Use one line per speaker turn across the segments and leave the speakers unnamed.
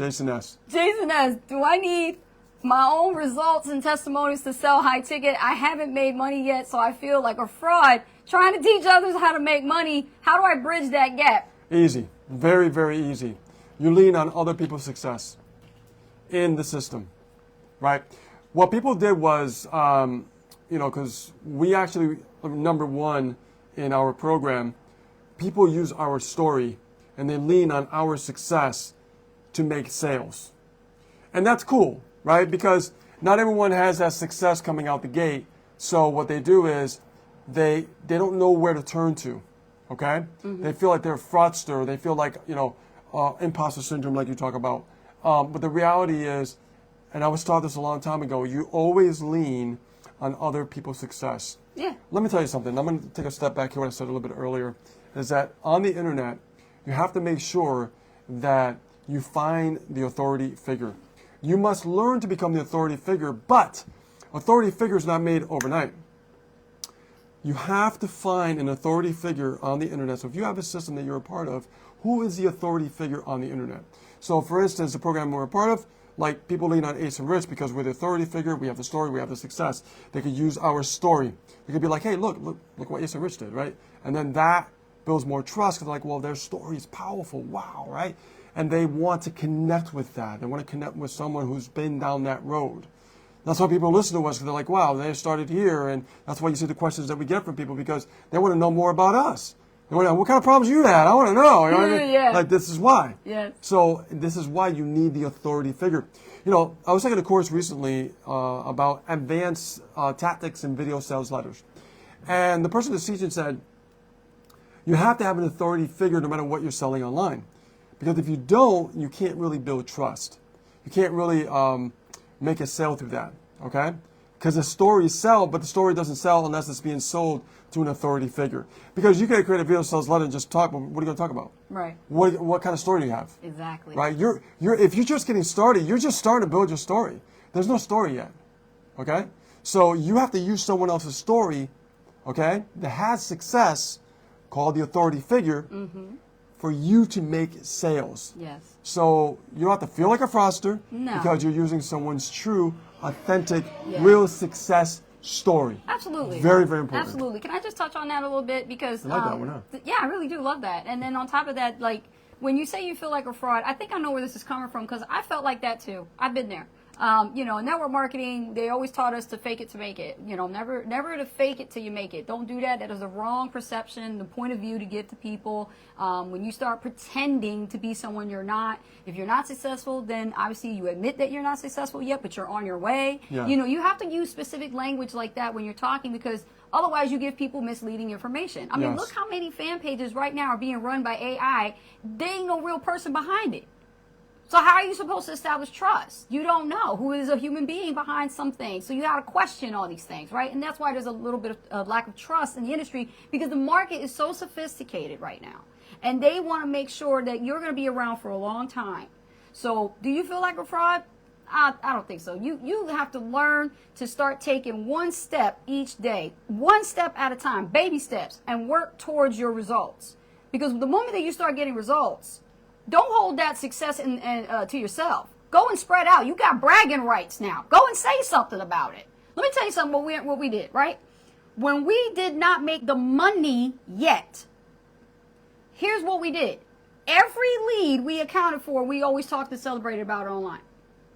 Jason S.
Jason S., do I need my own results and testimonies to sell high ticket? I haven't made money yet, so I feel like a fraud trying to teach others how to make money. How do I bridge that gap?
Easy. Very, very easy. You lean on other people's success in the system, right? What people did was, because we actually, number one in our program, people use our story and they lean on our success to make sales. And that's cool, right? Because not everyone has that success coming out the gate. So what they do is they don't know where to turn to, okay? Mm-hmm. They feel like they're a fraudster. They feel like, imposter syndrome like you talk about. But the reality is, and I was taught this a long time ago, you always lean on other people's success.
Yeah.
Let me tell you something. I'm going to take a step back here, what I said a little bit earlier, is that on the internet, you have to make sure that you find the authority figure. You must learn to become the authority figure, but authority figure is not made overnight. You have to find an authority figure on the internet. So if you have a system that you're a part of, who is the authority figure on the internet? So for instance, the program we're a part of, like people lean on Ace and Rich because we're the authority figure, we have the story, we have the success. They could use our story. They could be like, hey, look what Ace and Rich did, right? And then that builds more trust because they're like, well, their story is powerful, wow, right? And they want to connect with that. They want to connect with someone who's been down that road. That's why people listen to us, because they're like, wow, they started here. And that's why you see the questions that we get from people, because they want to know more about us. They want to know, what kind of problems you had? I want to know. You know what I mean?
Yeah.
Like, this is why.
Yes.
So this is why you need the authority figure. I was taking a course recently about advanced tactics in video sales letters. And the person that's teaching said, you have to have an authority figure no matter what you're selling online. Because if you don't, you can't really build trust. You can't really make a sale through that, okay? Because the stories sell, but the story doesn't sell unless it's being sold to an authority figure. Because you can create a video sales letter and just talk, but what are you going to talk about?
Right.
What kind of story do you have?
Exactly.
Right? If you're just getting started, you're just starting to build your story. There's no story yet, okay? So you have to use someone else's story, okay, that has success, called the authority figure, for you to make sales.
Yes.
So you don't have to feel like a fraudster because you're using someone's true, authentic, real success story.
Absolutely.
Very, very important.
Absolutely. Can I just touch on that a little bit? Because
I like that one,
yeah, I really do love that. And then on top of that, like when you say you feel like a fraud, I think I know where this is coming from because I felt like that too. I've been there. Network marketing, they always taught us to fake it to make it. Never to fake it till you make it. Don't do that. That is a wrong perception, the point of view to give to people. When you start pretending to be someone you're not, if you're not successful, then obviously you admit that you're not successful yet, but you're on your way.
Yeah.
You have to use specific language like that when you're talking because otherwise you give people misleading information. I mean, look how many fan pages right now are being run by AI. There ain't no real person behind it. So how are you supposed to establish trust? You don't know who is a human being behind something. So you got to question all these things, right? And that's why there's a little bit of lack of trust in the industry because the market is so sophisticated right now. And they want to make sure that you're going to be around for a long time. So do you feel like a fraud? I don't think so. You have to learn to start taking one step each day, one step at a time, baby steps, and work towards your results. Because the moment that you start getting results, don't hold that success to yourself. Go and spread out. You got bragging rights now. Go and say something about it. Let me tell you something what we did, right? When we did not make the money yet, here's what we did. Every lead we accounted for, we always talked and celebrated about it online.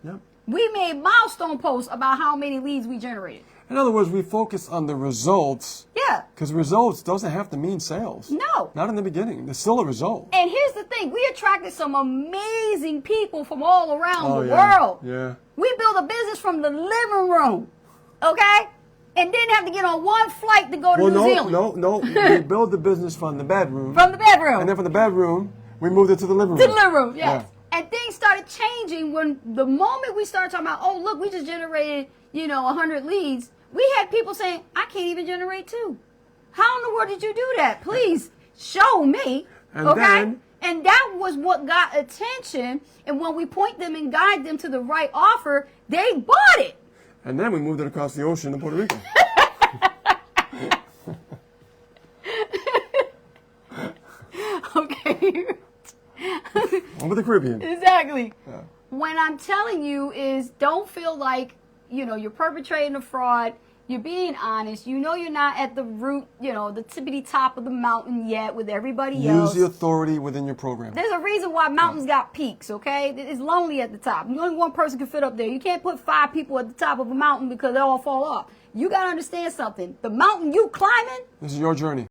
Yep.
We made milestone posts about how many leads we generated.
In other words, we focus on the results.
Yeah.
Because results doesn't have to mean sales.
No.
Not in the beginning. There's still a result.
And here's the thing. We attracted some amazing people from all around the world.
Yeah.
We built a business from the living room, okay? And didn't have to get on one flight to go to New Zealand.
No. We built the business from the bedroom.
From the bedroom.
And then from the bedroom, we moved it to the living room.
To the living room, yes. Yeah. And things started changing when the moment we started talking about, oh, look, we just generated, 100 leads. We had people saying, I can't even generate 2. How in the world did you do that? Please show me.
And
okay? And that was what got attention. And when we point them and guide them to the right offer, they bought it.
And then we moved it across the ocean to Puerto Rico.
Okay.
Over the Caribbean.
Exactly.
Yeah.
When I'm telling you is don't feel like, you're perpetrating a fraud. You're being honest. You know you're not at the root, the tippity top of the mountain yet with everybody else.
Use the authority within your program.
There's a reason why mountains got peaks, okay? It's lonely at the top. Only one person can fit up there. You can't put 5 people at the top of a mountain because they'll all fall off. You got to understand something. The mountain you climbing,
This is your journey.